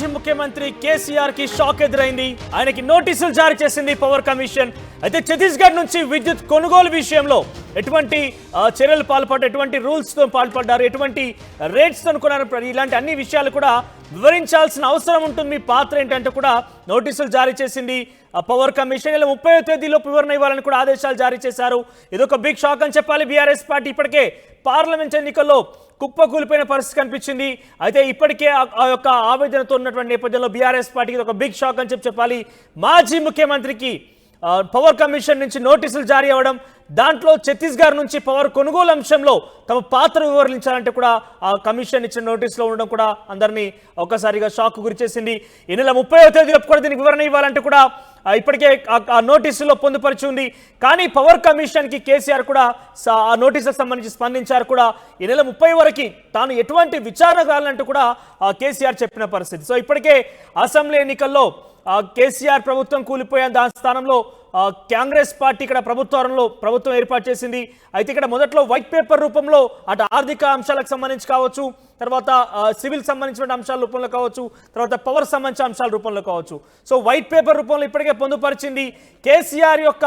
మాజీ ముఖ్యమంత్రి కేసీఆర్ కి షాక్ ఎదురైంది. ఆయనకి నోటీసులు జారీ చేసింది పవర్ కమిషన్. అయితే ఛత్తీస్గఢ్ నుంచి విద్యుత్ కొనుగోలు విషయంలో ఎటువంటి చర్యలు పాల్పడ్డారు, ఎటువంటి రూల్స్ తో పాల్పడ్డారు, ఎటువంటి రేట్స్ తో కొన్నారు, ఇలాంటి అన్ని విషయాలు కూడా వివరించాల్సిన అవసరం ఉంటుంది. మీ పాత్ర ఏంటంటే కూడా నోటీసులు జారీ చేసింది పవర్ కమిషన్. ఇలా 30వ తేదీలోపు వివరణ ఇవ్వాలని కూడా ఆదేశాలు జారీ చేశారు. ఇదొక బిగ్ షాక్ అని చెప్పాలి. బీఆర్ఎస్ పార్టీ ఇప్పటికే పార్లమెంట్ ఎన్నికల్లో కుప్పకూలిపోయిన పరిస్థితి కనిపించింది. అయితే ఇప్పటికే ఆ యొక్క ఆవేదనతో ఉన్నటువంటి నేపథ్యంలో బీఆర్ఎస్ పార్టీకి ఒక బిగ్ షాక్ అని చెప్పాలి. మాజీ ముఖ్యమంత్రికి పవర్ కమిషన్ నుంచి నోటీసులు జారీ అవ్వడం, దాంట్లో ఛత్తీస్గఢ్ నుంచి పవర్ కొనుగోలు అంశంలో తమ పాత్ర వివరించాలంటే కూడా ఆ కమిషన్ ఇచ్చిన నోటీసులో ఉండడం కూడా అందరినీ ఒక్కసారిగా షాక్ గురి చేసింది. ఈ నెల 30వ తేదీలోపు కూడా దీనికి వివరణ ఇవ్వాలంటే కూడా ఇప్పటికే ఆ నోటీసులో పొందుపరిచి ఉంది. కానీ పవర్ కమిషన్కి కేసీఆర్ కూడా ఆ నోటీసులకు సంబంధించి స్పందించారు కూడా. ఈ నెల 30 వరకు తాను ఎటువంటి విచారణ కావాలంటూ కూడా కేసీఆర్ చెప్పిన పరిస్థితి. సో ఇప్పటికే అసెంబ్లీ ఎన్నికల్లో కేసీఆర్ ప్రభుత్వం కూలిపోయిన దాని స్థానంలో కాంగ్రెస్ పార్టీ ఇక్కడ ప్రభుత్వం ఏర్పాటు చేసింది. అయితే ఇక్కడ మొదట్లో వైట్ పేపర్ రూపంలో అటు ఆర్థిక అంశాలకు సంబంధించి కావచ్చు, తర్వాత సివిల్ సంబంధించిన అంశాల రూపంలో కావచ్చు, తర్వాత పవర్ సంబంధించిన అంశాల రూపంలో కావచ్చు. సో వైట్ పేపర్ రూపంలో ఇప్పటికే పొందుపరిచింది. కేసీఆర్ యొక్క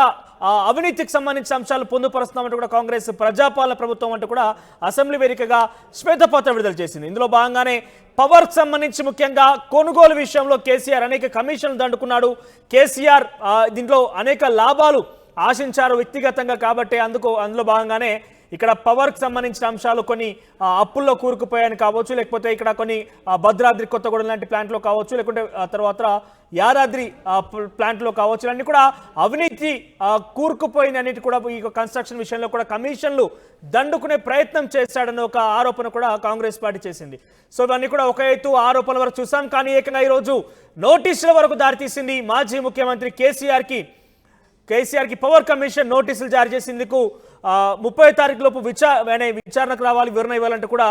అవినీతికి సంబంధించిన అంశాలు పొందుపరుస్తున్నామంటూ కూడా కాంగ్రెస్ ప్రజాపాలన ప్రభుత్వం అంటూ కూడా అసెంబ్లీ వేదికగా శ్వేతపత్రం విడుదల చేసింది. ఇందులో భాగంగానే పవర్కి సంబంధించి ముఖ్యంగా కొనుగోలు విషయంలో కేసీఆర్ అనేక కమిషన్లు దండుకున్నాడు. కేసీఆర్ దీంట్లో అనేక లాభాలు ఆశించారు వ్యక్తిగతంగా, కాబట్టి అందులో భాగంగానే ఇక్కడ పవర్కి సంబంధించిన అంశాలు కొన్ని అప్పుల్లో కూరుకుపోయాయని కావచ్చు, లేకపోతే ఇక్కడ కొన్ని భద్రాద్రి కొత్తగూడెం లాంటి ప్లాంట్లో కావచ్చు, లేకుంటే తర్వాత యాదాద్రి ప్లాంట్లో కావచ్చు, ఇవన్నీ కూడా అవినీతి కూరుకుపోయిన అన్నిటి కూడా ఈ కన్స్ట్రక్షన్ విషయంలో కూడా కమిషన్లు దండుకునే ప్రయత్నం చేశాడని ఒక ఆరోపణ కూడా కాంగ్రెస్ పార్టీ చేసింది. సో ఇవన్నీ కూడా ఒక ఎత్తు ఆరోపణల వరకు చూసాం. కానీ ఏకంగా ఈరోజు నోటీసుల వరకు దారితీసింది. మాజీ ముఖ్యమంత్రి కేసీఆర్కి పవర్ కమిషన్ నోటీసులు జారీ చేసేందుకు 30వ తారీఖు లోపు విచారణకు రావాలి, వివరణ ఇవ్వాలంటే కూడా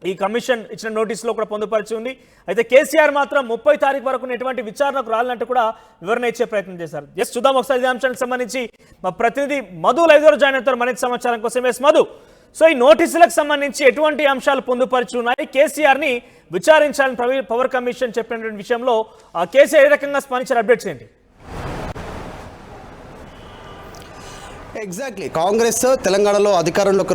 ఈ కమిషన్ ఇచ్చిన నోటీసులో కూడా పొందుపరిచి ఉంది. అయితే కేసీఆర్ మాత్రం 30 తారీఖు వరకు ఎటువంటి విచారణకు రావాలంటే కూడా వివరణ ఇచ్చే ప్రయత్నం చేశారు. జస్ట్ చూద్దాం ఒకసారి ఈ అంశానికి సంబంధించి మా ప్రతినిధి మధు లైవ్ ద్వారా జాయిన్ అవుతారు మరింత సమాచారం కోసం. మధు, సో ఈ నోటీసులకు సంబంధించి ఎటువంటి అంశాలు పొందుపరిచి ఉన్నాయి, కేసీఆర్ని విచారించాలని పవర్ కమిషన్ చెప్పినటువంటి విషయంలో కేసీఆర్ ఏ రకంగా స్పందించారు, అప్డేట్స్ ఏంటి? ఎగ్జాక్ట్లీ, కాంగ్రెస్ తెలంగాణలో అధికారంలోకి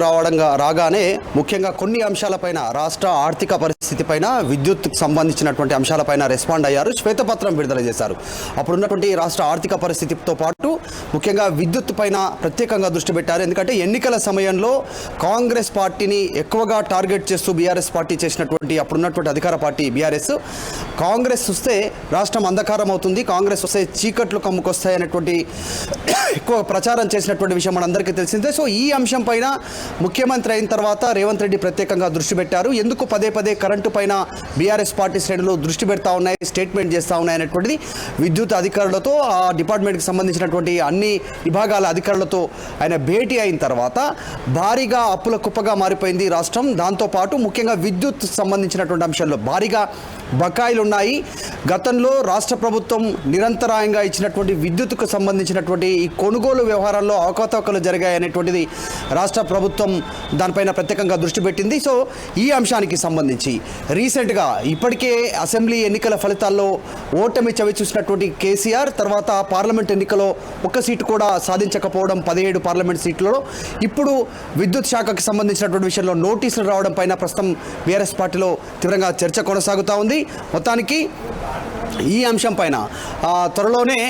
రాగానే ముఖ్యంగా కొన్ని అంశాలపైన, రాష్ట్ర ఆర్థిక పరిస్థితిపైన, విద్యుత్కు సంబంధించినటువంటి అంశాలపైన రెస్పాండ్ అయ్యారు, శ్వేతపత్రం విడుదల చేశారు. అప్పుడున్నటువంటి రాష్ట్ర ఆర్థిక పరిస్థితితో పాటు ముఖ్యంగా విద్యుత్ పైన ప్రత్యేకంగా దృష్టి పెట్టారు. ఎందుకంటే ఎన్నికల సమయంలో కాంగ్రెస్ పార్టీని ఎక్కువగా టార్గెట్ చేస్తూ బీఆర్ఎస్ పార్టీ చేసినటువంటి అప్పుడున్నటువంటి అధికార పార్టీ బీఆర్ఎస్, కాంగ్రెస్ వస్తే రాష్ట్రం అంధకారం అవుతుంది, కాంగ్రెస్ వస్తే చీకట్లు కమ్ముకొస్తాయి అనేటువంటి ఎక్కువ ప్రచారం చేసినటువంటి విషయం మనందరికీ తెలిసిందే. సో ఈ అంశం పైన ముఖ్యమంత్రి అయిన తర్వాత రేవంత్ రెడ్డి ప్రత్యేకంగా దృష్టి పెట్టారు. ఎందుకు పదే కరెంటు పైన బీఆర్ఎస్ పార్టీ శ్రేణులు దృష్టి పెడతా ఉన్నాయి, స్టేట్మెంట్ చేస్తూ ఉన్నాయి అనేటువంటిది విద్యుత్ అధికారులతో, ఆ డిపార్ట్మెంట్కి సంబంధించినటువంటి అన్ని విభాగాల అధికారులతో ఆయన భేటీ అయిన తర్వాత భారీగా అప్పుల కుప్పగా మారిపోయింది రాష్ట్రం. దాంతోపాటు ముఖ్యంగా విద్యుత్ సంబంధించినటువంటి అంశాల్లో భారీగా బకాయిలు ఉన్నాయి. గతంలో రాష్ట్ర ప్రభుత్వం నిరంతరాయంగా ఇచ్చినటువంటి విద్యుత్కు సంబంధించినటువంటి ఈ కొనుగోలు వ్యవహారాల్లో అవకతవకలు జరిగాయి అనేటువంటిది రాష్ట్ర ప్రభుత్వం దానిపైన ప్రత్యేకంగా దృష్టి పెట్టింది. సో ఈ అంశానికి సంబంధించి రీసెంట్గా ఇప్పటికే అసెంబ్లీ ఎన్నికల ఫలితాల్లో ఓటమి చవి చూసినటువంటి కేసీఆర్ తర్వాత పార్లమెంట్ ఎన్నికలో ఒక్క సీటు కూడా సాధించకపోవడం, 17 పార్లమెంట్ సీట్లలో ఇప్పుడు విద్యుత్ శాఖకు సంబంధించినటువంటి విషయంలో నోటీసులు రావడం పైన ప్రస్తుతం బీఆర్ఎస్ పార్టీలో తీవ్రంగా చర్చ కొనసాగుతూ ఉంది. మొత్తానికి ఈ అంశం పైన త్వరలోనే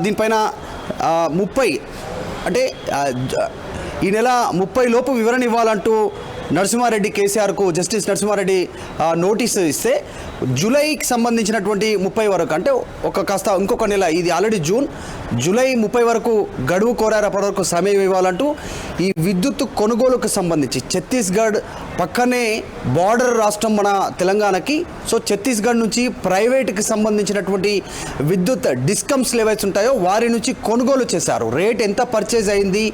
దీనిపైన 30 అంటే ఈ నెల 30 లోపు వివరణ ఇవ్వాలంటూ నరసింహారెడ్డి కేసీఆర్కు జస్టిస్ నరసింహారెడ్డి నోటీసు ఇస్తే జూలైకి సంబంధించినటువంటి 30 వరకు, అంటే ఇంకొక నెల, ఇది ఆల్రెడీ జూలై 30 వరకు గడువు కోరారు. అప్పటి వరకు సమయం ఇవ్వాలంటూ ఈ విద్యుత్ కొనుగోలుకు సంబంధించి ఛత్తీస్గఢ్ పక్కనే బార్డర్ రాష్ట్రం మన తెలంగాణకి. సో ఛత్తీస్గఢ్ నుంచి ప్రైవేట్కి సంబంధించినటువంటి విద్యుత్ డిస్కమ్స్ ఏవైతే ఉంటాయో వారి నుంచి కొనుగోలు చేశారు. రేట్ ఎంత పర్చేజ్ అయింది,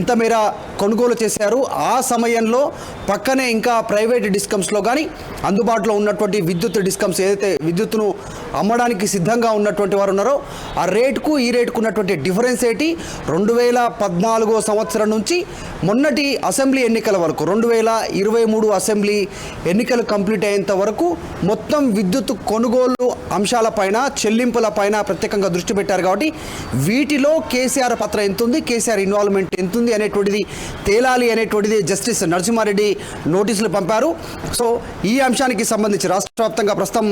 ఎంత మేర కొనుగోలు చేశారు, ఆ సమయంలో పక్కనే ఇంకా ప్రైవేట్ డిస్కమ్స్లో కానీ అందుబాటులో ఉన్నటువంటి విద్యుత్ డిస్కమ్స్ ఏదైతే విద్యుత్తును అమ్మడానికి సిద్ధంగా ఉన్నటువంటి వారు ఉన్నారో ఆ రేటుకు ఈ రేటుకు ఉన్నటువంటి డిఫరెన్స్ ఏంటి 2014 సంవత్సరం నుంచి మొన్నటి అసెంబ్లీ ఎన్నికల వరకు 2023 అసెంబ్లీ ఎన్నికలు కంప్లీట్ అయ్యేంత వరకు మొత్తం విద్యుత్ కొనుగోలు అంశాలపైన చెల్లింపులపైన ప్రత్యేకంగా దృష్టి పెట్టారు. కాబట్టి వీటిలో కేసీఆర్ పాత్ర ఎంతుంది, కేసీఆర్ ఇన్వాల్వ్మెంట్ ఎంతుంది అనేటువంటిది తేలాలి అనేటువంటిది జస్టిస్ నరసింహారెడ్డి నోటీసులు పంపారు. సో ఈ అంశానికి సంబంధించి రాష్ట్ర వ్యాప్తంగా ప్రస్తుతం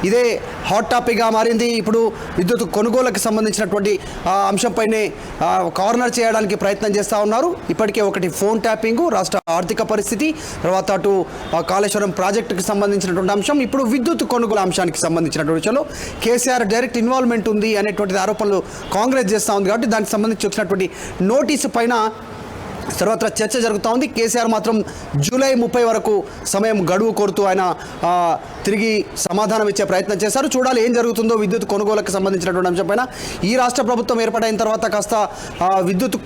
ఇదే హాట్ టాపిక్గా మారింది. ఇప్పుడు విద్యుత్ కొనుగోలుకి సంబంధించినటువంటి అంశంపైనే కార్నర్ చేయడానికి ప్రయత్నం చేస్తూ ఉన్నారు. ఇప్పటికే ఒకటి ఫోన్ ట్యాపింగ్, రాష్ట్ర ఆర్థిక పరిస్థితి, తర్వాత అటు కాళేశ్వరం ప్రాజెక్టుకి సంబంధించినటువంటి అంశం, ఇప్పుడు విద్యుత్ కొనుగోలు అంశానికి సంబంధించినటువంటి విషయంలో కేసీఆర్ డైరెక్ట్ ఇన్వాల్వ్మెంట్ ఉంది అనేటువంటి ఆరోపణలు కాంగ్రెస్ చేస్తూ ఉంది. కాబట్టి దానికి సంబంధించి వచ్చినటువంటి నోటీసు పైన సర్వత్రా చర్చ జరుగుతూ ఉంది. కేసీఆర్ మాత్రం జూలై 30 వరకు సమయం గడువు కోరుతూ ఆయన తిరిగి సమాధానం ఇచ్చే ప్రయత్నం చేశారు. చూడాలి ఏం జరుగుతుందో విద్యుత్ కొనుగోలుకు సంబంధించినటువంటి అంశంపైన. ఈ రాష్ట్ర ప్రభుత్వం ఏర్పాటైన తర్వాత కాస్త విద్యుత్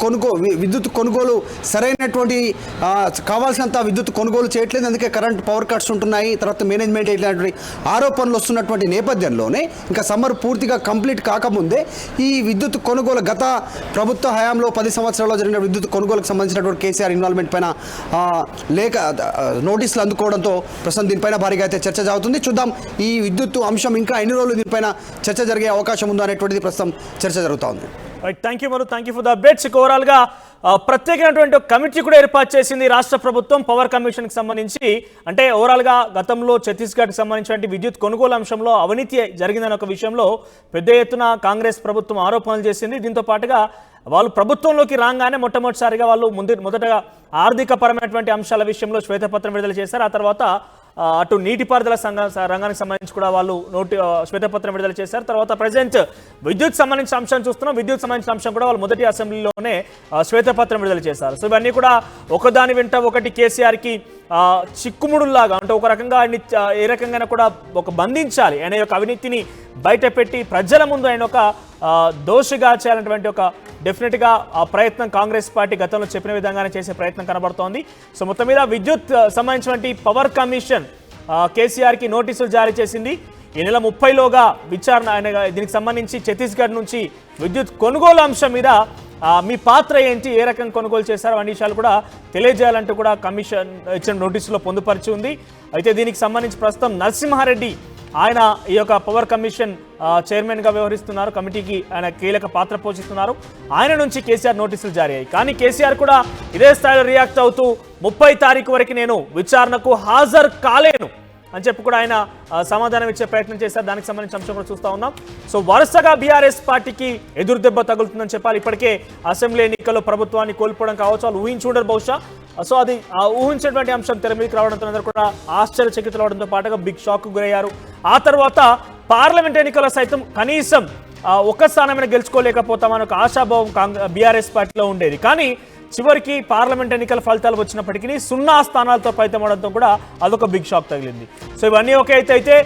కొనుగోలు సరైనటువంటి కావాల్సినంత విద్యుత్ కొనుగోలు చేయట్లేదు. అందుకే కరెంట్ పవర్ కట్స్ ఉంటున్నాయి, తర్వాత మేనేజ్మెంట్ ఇట్లాంటి ఆరోపణలు వస్తున్నటువంటి నేపథ్యంలోనే ఇంకా సమ్మర్ పూర్తిగా కంప్లీట్ కాకముందే ఈ విద్యుత్ కొనుగోలు గత ప్రభుత్వ హయాంలో 10 సంవత్సరాల్లో జరిగిన విద్యుత్ కొనుగోలుకు సంబంధించినటువంటి కేసీఆర్ ఇన్వాల్వ్మెంట్ పైన నోటీసులు అందుకోవడంతో ప్రస్తుతం దీనిపైన భారీగా అయితే చర్చ జరుగుతుంది. చూద్దాం ఈ విద్యుత్ అంశం ఇంకా ఎన్ని రోజులు దీనిపైన చర్చ జరిగే అవకాశం ఉందో అనేటువంటిది ప్రస్తుతం చర్చ జరుగుతూ ఉంది. థ్యాంక్ యూ మరు, thank you for the updates. ఓవరాల్గా ప్రత్యేకమైనటువంటి కమిటీ కూడా ఏర్పాటు చేసింది రాష్ట్ర ప్రభుత్వం పవర్ కమిషన్కి సంబంధించి. అంటే ఓవరాల్గా గతంలో ఛత్తీస్గఢ్కి సంబంధించినటువంటి విద్యుత్ కొనుగోలు అంశంలో అవినీతి జరిగిందనే ఒక విషయంలో పెద్ద ఎత్తున కాంగ్రెస్ ప్రభుత్వం ఆరోపణలు చేసింది. దీంతో పాటుగా వాళ్ళు ప్రభుత్వంలోకి రాగానే మొట్టమొదటిసారిగా వాళ్ళు మొదటగా ఆర్థిక పరమైనటువంటి అంశాల విషయంలో శ్వేతపత్రం విడుదల చేశారు. ఆ తర్వాత అటు నీటిపారుదల రంగానికి సంబంధించి కూడా వాళ్ళు శ్వేతపత్రం విడుదల చేశారు. తర్వాత ప్రజెంట్ విద్యుత్ సంబంధించిన అంశం చూస్తున్నాం. విద్యుత్ సంబంధించిన అంశం కూడా వాళ్ళు మొదటి అసెంబ్లీలోనే శ్వేతపత్రం విడుదల చేశారు. సో ఇవన్నీ కూడా ఒకదాని వెంట ఒకటి కేసీఆర్కి చిక్కుముడులాగా, అంటే ఒక రకంగా ఆయన ఏ రకంగా కూడా ఒక బంధించాలి, ఆయన యొక్క అవినీతిని బయట పెట్టి ప్రజల ముందు ఆయన ఒక దోషిగా చేయాలన్నటువంటి ఒక డెఫినెట్గా ఆ ప్రయత్నం కాంగ్రెస్ పార్టీ గతంలో చెప్పిన విధంగానే చేసే ప్రయత్నం కనబడుతోంది. సో మొత్తం మీద విద్యుత్ సంబంధించినటువంటి పవర్ కమిషన్ కేసీఆర్కి నోటీసులు జారీ చేసింది. ఈ నెల 30లోగా విచారణ ఆయన దీనికి సంబంధించి ఛత్తీస్గఢ్ నుంచి విద్యుత్ కొనుగోలు అంశం మీద మీ పాత్ర ఏంటి, ఏ రకంగా కొనుగోలు చేశారో అన్ని విషయాలు కూడా తెలియజేయాలంటూ కూడా కమిషన్ ఇచ్చిన నోటీసులో పొందుపరిచి ఉంది. అయితే దీనికి సంబంధించి ప్రస్తుతం నరసింహారెడ్డి ఆయన ఈ యొక్క పవర్ కమిషన్ చైర్మన్గా వ్యవహరిస్తున్నారు. కమిటీకి ఆయన కీలక పాత్ర పోషిస్తున్నారు. ఆయన నుంచి కేసీఆర్ నోటీసులు జారీ అయ్యాయి. కానీ కేసీఆర్ కూడా ఇదే స్థాయిలో రియాక్ట్ అవుతూ 30 తారీఖు వరకు నేను విచారణకు హాజరు కాలేను అని చెప్పి కూడా ఆయన సమాధానం ఇచ్చే ప్రయత్నం చేశారు. దానికి సంబంధించిన అంశం కూడా చూస్తూ ఉన్నాం. సో వరుసగా బీఆర్ఎస్ పార్టీకి ఎదురు దెబ్బ తగులుతుందని చెప్పాలి. ఇప్పటికే అసెంబ్లీ ఎన్నికల్లో ప్రభుత్వాన్ని కోల్పోవడం కావచ్చు, వాళ్ళు ఊహించుండరు బహుశా. సో అది ఊహించినటువంటి అంశం తెర మీదకి రావడంతో అందరూ కూడా ఆశ్చర్యచకితులు అవడంతో పాటుగా బిగ్ షాక్ గురయ్యారు. ఆ తర్వాత పార్లమెంట్ ఎన్నికల్లో సైతం కనీసం ఒక్క స్థానమైన గెలుచుకోలేకపోతామని ఒక ఆశాభావం బీఆర్ఎస్ పార్టీలో ఉండేది. కానీ చివరికి పార్లమెంట్ ఎన్నికల ఫలితాలు వచ్చినప్పటికీ 0 స్థానాలతో ఫలితమవడంతో కూడా అదొక బిగ్ షాక్ తగిలింది. సో ఇవన్నీ ఒక అయితే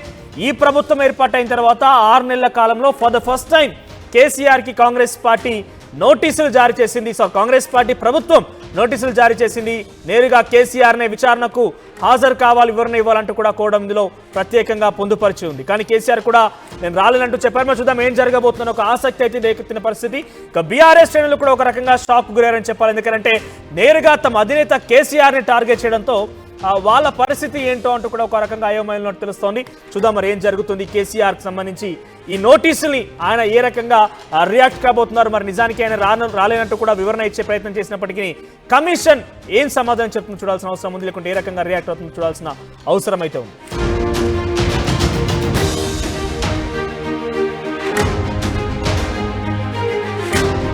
ఈ ప్రభుత్వం ఏర్పాటైన తర్వాత 6 నెలల కాలంలో ఫర్ ద ఫస్ట్ టైం కేసీఆర్కి కాంగ్రెస్ పార్టీ నోటీసులు జారీ చేసింది. సో కాంగ్రెస్ పార్టీ ప్రభుత్వం నోటీసులు జారీ చేసింది. నేరుగా కేసీఆర్నే విచారణకు హాజరు కావాలి, వివరణ ఇవ్వాలంటూ కూడా కోడ్ ఇందులో ప్రత్యేకంగా పొందుపరిచి ఉంది. కానీ కేసీఆర్ కూడా నేను రాలేనంటూ చెప్పారు. మరి చూద్దాం ఏం జరగబోతుందో ఒక ఆసక్తి అయితే రేకెత్తిన పరిస్థితి. ఇక బీఆర్ఎస్ శ్రేణులు కూడా ఒక రకంగా షాక్ గురయ్యారని చెప్పాలి. ఎందుకంటే నేరుగా తమ అధినేత కేసీఆర్ని టార్గెట్ చేయడంతో వాళ్ళ పరిస్థితి ఏంటో అంటూ కూడా ఒక రకంగా అయోమయంలో తెలుస్తోంది. చూద్దాం మరి ఏం జరుగుతుంది. కేసీఆర్కి సంబంధించి ఈ నోటీసుల్ని ఆయన ఏ రకంగా రియాక్ట్ కాబోతున్నారు, మరి నిజానికి ఆయన రాలేనంటూ కూడా వివరణ ఇచ్చే ప్రయత్నం చేసినప్పటికీ కమిషన్ ఏం సమాధానం చెప్తుందో చూడాల్సిన అవసరం ఉంది, లేకుంటే ఏ రకంగా రియాక్ట్ అవుతుందో చూడాల్సిన అవసరం అయితే ఉంది.